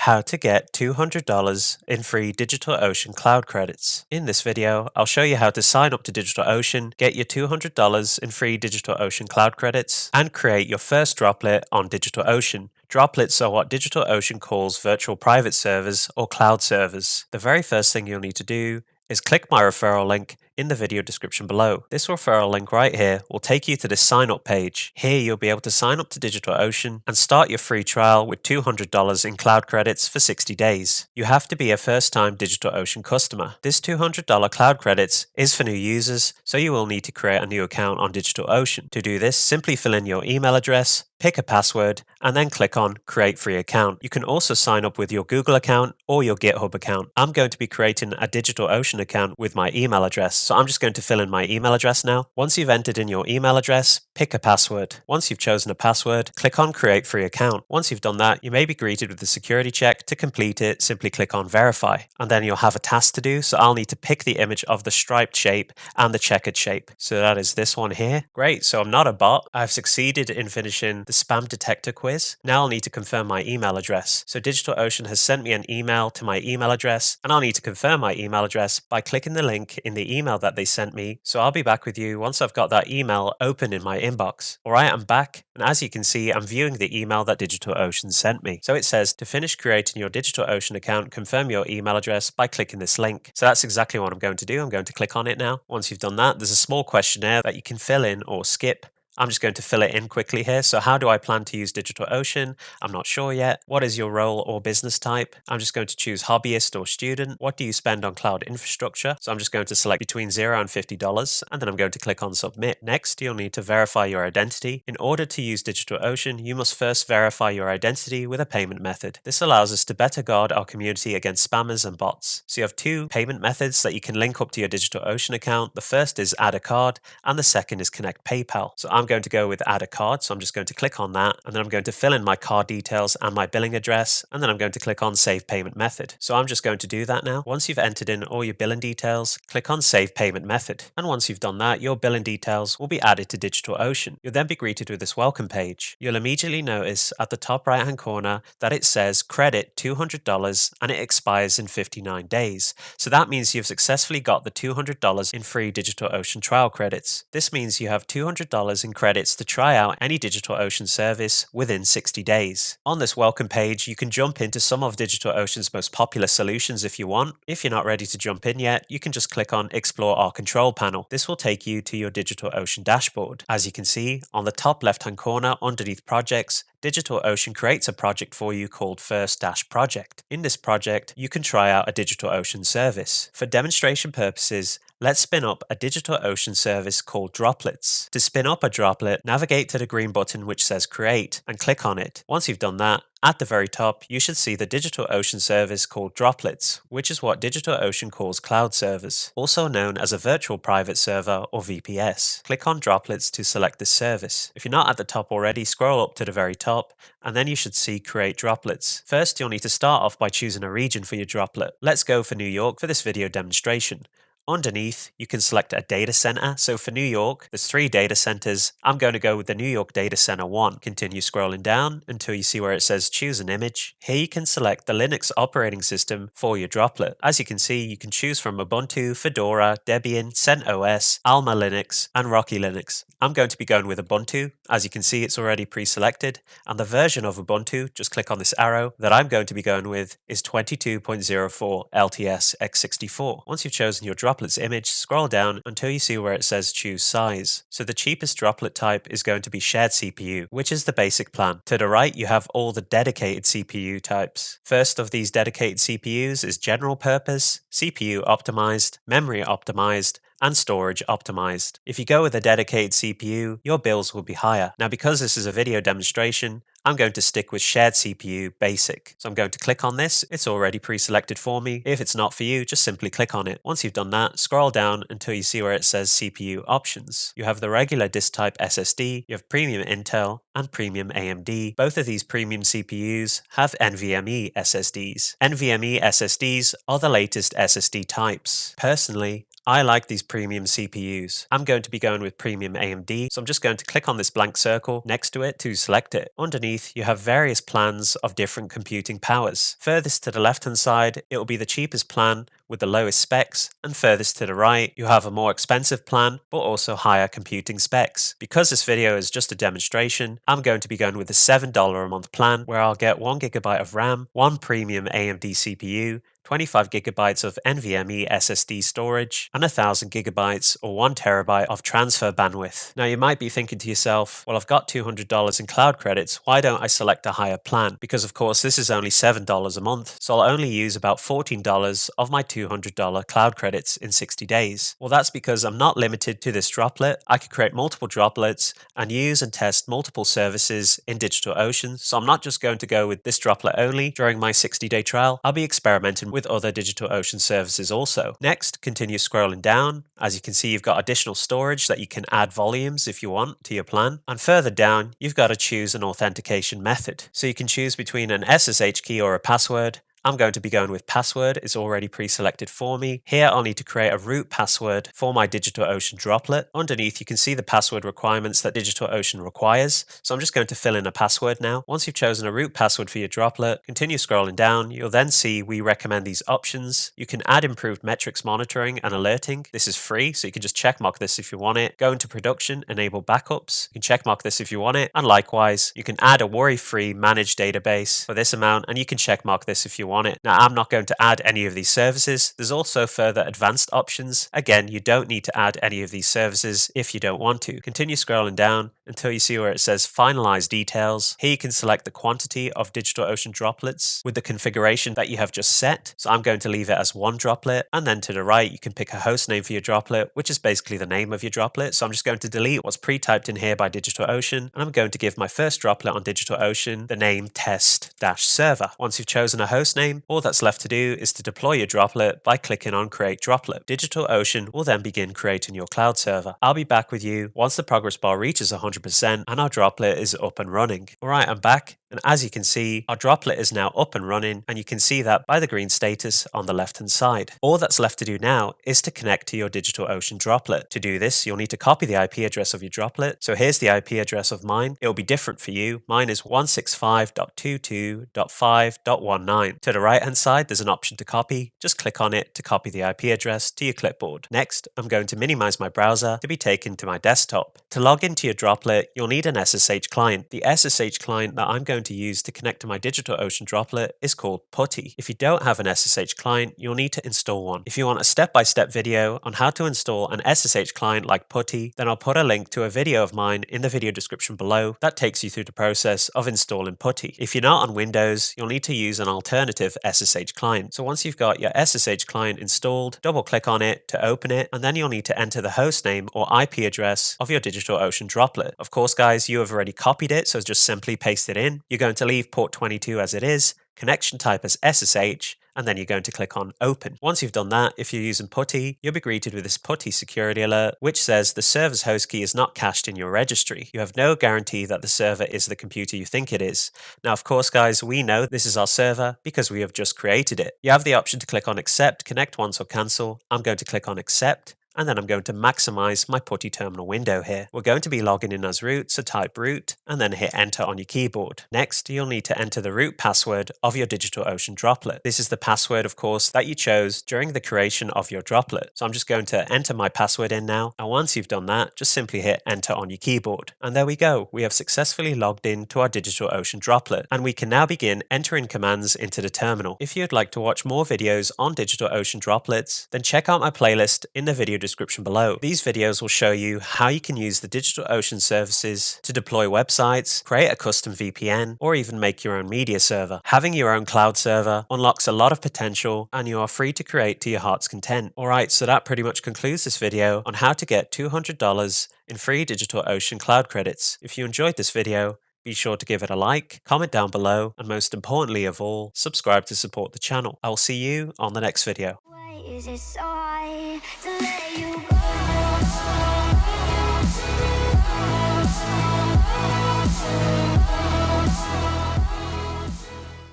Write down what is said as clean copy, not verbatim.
How to get $200 in free DigitalOcean cloud credits. In this video, I'll show you how to sign up to DigitalOcean, get your $200 in free DigitalOcean cloud credits, and create your first droplet on DigitalOcean. Droplets are what DigitalOcean calls virtual private servers or cloud servers. The very first thing you'll need to do is click my referral link in the video description below. This referral link right here will take you to this sign up page. Here you'll be able to sign up to DigitalOcean and start your free trial with $200 in cloud credits for 60 days. You have to be a first-time DigitalOcean customer. This $200 cloud credits is for new users, so you will need to create a new account on DigitalOcean. To do this, simply fill in your email address, pick a password, and then click on Create Free Account. You can also sign up with your Google account or your GitHub account. I'm going to be creating a DigitalOcean account with my email address, so I'm just going to fill in my email address now. Once you've entered in your email address, pick a password. Once you've chosen a password, click on Create Free Account. Once you've done that, you may be greeted with a security check. To complete it, simply click on Verify, and then you'll have a task to do, so I'll need to pick the image of the striped shape and the checkered shape. So that is this one here. Great, so I'm not a bot. I've succeeded in finishing the spam detector quiz. Now I'll need to confirm my email address. So DigitalOcean has sent me an email to my email address, and I'll need to confirm my email address by clicking the link in the email that they sent me. So I'll be back with you once I've got that email open in my inbox. Alright, I'm back, and as you can see, I'm viewing the email that DigitalOcean sent me. So it says, to finish creating your DigitalOcean account, confirm your email address by clicking this link. So that's exactly what I'm going to do. I'm going to click on it now. Once you've done that, there's a small questionnaire that you can fill in or skip. I'm just going to fill it in quickly here. So how do I plan to use DigitalOcean? I'm not sure yet. What is your role or business type? I'm just going to choose hobbyist or student. What do you spend on cloud infrastructure? So I'm just going to select between $0 and $50, and then I'm going to click on submit. Next, you'll need to verify your identity. In order to use DigitalOcean, you must first verify your identity with a payment method. This allows us to better guard our community against spammers and bots. So you have two payment methods that you can link up to your DigitalOcean account. The first is add a card, and the second is connect PayPal. So I'm going to go with add a card, so I'm just going to click on that, and then I'm going to fill in my card details and my billing address, and then I'm going to click on save payment method. So I'm just going to do that now. Once you've entered in all your billing details, click on save payment method, and once you've done that, your billing details will be added to DigitalOcean. You'll then be greeted with this welcome page. You'll immediately notice at the top right hand corner that it says credit $200 and it expires in 59 days. So that means you've successfully got the $200 in free DigitalOcean trial credits. This means you have $200 in credits to try out any DigitalOcean service within 60 days. On this welcome page, you can jump into some of DigitalOcean's most popular solutions if you want. If you're not ready to jump in yet, you can just click on Explore Our Control Panel. This will take you to your DigitalOcean dashboard. As you can see, on the top left-hand corner underneath Projects, DigitalOcean creates a project for you called First Project. In this project, you can try out a DigitalOcean service. For demonstration purposes, let's spin up a DigitalOcean service called Droplets. To spin up a droplet, navigate to the green button which says Create and click on it. Once you've done that, at the very top, you should see the DigitalOcean service called Droplets, which is what DigitalOcean calls cloud servers, also known as a virtual private server or VPS. Click on Droplets to select this service. If you're not at the top already, scroll up to the very top, and then you should see Create Droplets. First, you'll need to start off by choosing a region for your droplet. Let's go for New York for this video demonstration. Underneath, you can select a data center. So for New York, there's 3 data centers. I'm going to go with the New York Data Center 1. Continue scrolling down until you see where it says choose an image. Here you can select the Linux operating system for your droplet. As you can see, you can choose from Ubuntu, Fedora, Debian, CentOS, Alma Linux, and Rocky Linux. I'm going to be going with Ubuntu. As you can see, it's already pre-selected, and the version of Ubuntu, just click on this arrow, that I'm going to be going with is 22.04 LTS x64. Once you've chosen your droplets image, scroll down until you see where it says choose size. So the cheapest droplet type is going to be shared CPU, which is the basic plan. To the right, you have all the dedicated CPU types. First of these dedicated CPUs is general purpose, CPU optimized, memory optimized, and storage optimized. If you go with a dedicated CPU, your bills will be higher. Now, because this is a video demonstration, I'm going to stick with shared CPU basic. So I'm going to click on this. It's already pre-selected for me. If it's not for you, just simply click on it. Once you've done that, scroll down until you see where it says CPU options. You have the regular disk type SSD, you have premium Intel, and premium AMD. Both of these premium CPUs have NVMe SSDs. NVMe SSDs are the latest SSD types. Personally, I like these premium CPUs. I'm going to be going with premium AMD, so I'm just going to click on this blank circle next to it to select it. Underneath, you have various plans of different computing powers. Furthest to the left-hand side, it will be the cheapest plan with the lowest specs, and furthest to the right, you have a more expensive plan, but also higher computing specs. Because this video is just a demonstration, I'm going to be going with the $7 a month plan, where I'll get 1GB of RAM, one premium AMD CPU, 25GB of NVMe SSD storage, and 1000GB or 1TB of transfer bandwidth. Now you might be thinking to yourself, well, I've got $200 in cloud credits, why don't I select a higher plan? Because of course this is only $7 a month, so I'll only use about $14 of my $200 cloud credits in 60 days. Well, that's because I'm not limited to this droplet. I could create multiple droplets and use and test multiple services in DigitalOcean, so I'm not just going to go with this droplet only during my 60-day trial. I'll be experimenting with other DigitalOcean services also. Next, continue scrolling down. As you can see, you've got additional storage that you can add volumes if you want to your plan. And further down, you've got to choose an authentication method. So you can choose between an SSH key or a password. I'm going to be going with password. It's already pre-selected for me. Here I'll need to create a root password for my DigitalOcean droplet. Underneath you can see the password requirements that DigitalOcean requires. So I'm just going to fill in a password now. Once you've chosen a root password for your droplet, continue scrolling down. You'll then see we recommend these options. You can add improved metrics monitoring and alerting. This is free, so you can just check mark this if you want it. Go into production, enable backups. You can check mark this if you want it. And likewise, you can add a worry-free managed database for this amount, and you can check mark this if you want it. Now, I'm not going to add any of these services. There's also further advanced options. Again, you don't need to add any of these services if you don't want to. Continue scrolling down until you see where it says finalize details. Here you can select the quantity of DigitalOcean droplets with the configuration that you have just set. So I'm going to leave it as one droplet, and then to the right you can pick a host name for your droplet, which is basically the name of your droplet. So I'm just going to delete what's pre-typed in here by DigitalOcean, and I'm going to give my first droplet on DigitalOcean the name test-server. Once you've chosen a host name, all that's left to do is to deploy your droplet by clicking on Create Droplet. DigitalOcean will then begin creating your cloud server. I'll be back with you once the progress bar reaches 100% and our droplet is up and running. Alright, I'm back. And as you can see, our droplet is now up and running, and you can see that by the green status on the left hand side. All that's left to do now is to connect to your DigitalOcean droplet. To do this, you'll need to copy the IP address of your droplet. So here's the IP address of mine. It'll be different for you. Mine is 165.22.5.19. To the right hand side, there's an option to copy. Just click on it to copy the IP address to your clipboard. Next, I'm going to minimize my browser to be taken to my desktop. To log into your droplet, you'll need an SSH client. The SSH client that I'm going to use to connect to my DigitalOcean droplet is called PuTTY. If you don't have an SSH client, you'll need to install one. If you want a step-by-step video on how to install an SSH client like PuTTY, then I'll put a link to a video of mine in the video description below that takes you through the process of installing PuTTY. If you're not on Windows, you'll need to use an alternative SSH client. So once you've got your SSH client installed, double-click on it to open it, and then you'll need to enter the host name or IP address of your DigitalOcean droplet. Of course, guys, you have already copied it, so just simply paste it in. You're going to leave port 22 as it is, connection type as SSH, and then you're going to click on open. Once you've done that, if you're using PuTTY, you'll be greeted with this PuTTY security alert, which says the server's host key is not cached in your registry. You have no guarantee that the server is the computer you think it is. Now, of course, guys, we know this is our server because we have just created it. You have the option to click on accept, connect once, or cancel. I'm going to click on accept, and then I'm going to maximize my PuTTY terminal window here. We're going to be logging in as root, so type root and then hit enter on your keyboard. Next, you'll need to enter the root password of your DigitalOcean droplet. This is the password, of course, that you chose during the creation of your droplet. So I'm just going to enter my password in now. And once you've done that, just simply hit enter on your keyboard. And there we go. We have successfully logged in to our DigitalOcean droplet, and we can now begin entering commands into the terminal. If you'd like to watch more videos on DigitalOcean droplets, then check out my playlist in the video description below. These videos will show you how you can use the DigitalOcean services to deploy websites, create a custom VPN, or even make your own media server. Having your own cloud server unlocks a lot of potential, and you are free to create to your heart's content. Alright, so that pretty much concludes this video on how to get $200 in free DigitalOcean cloud credits. If you enjoyed this video, be sure to give it a like, comment down below, and most importantly of all, subscribe to support the channel. I will see you on the next video. Why is it so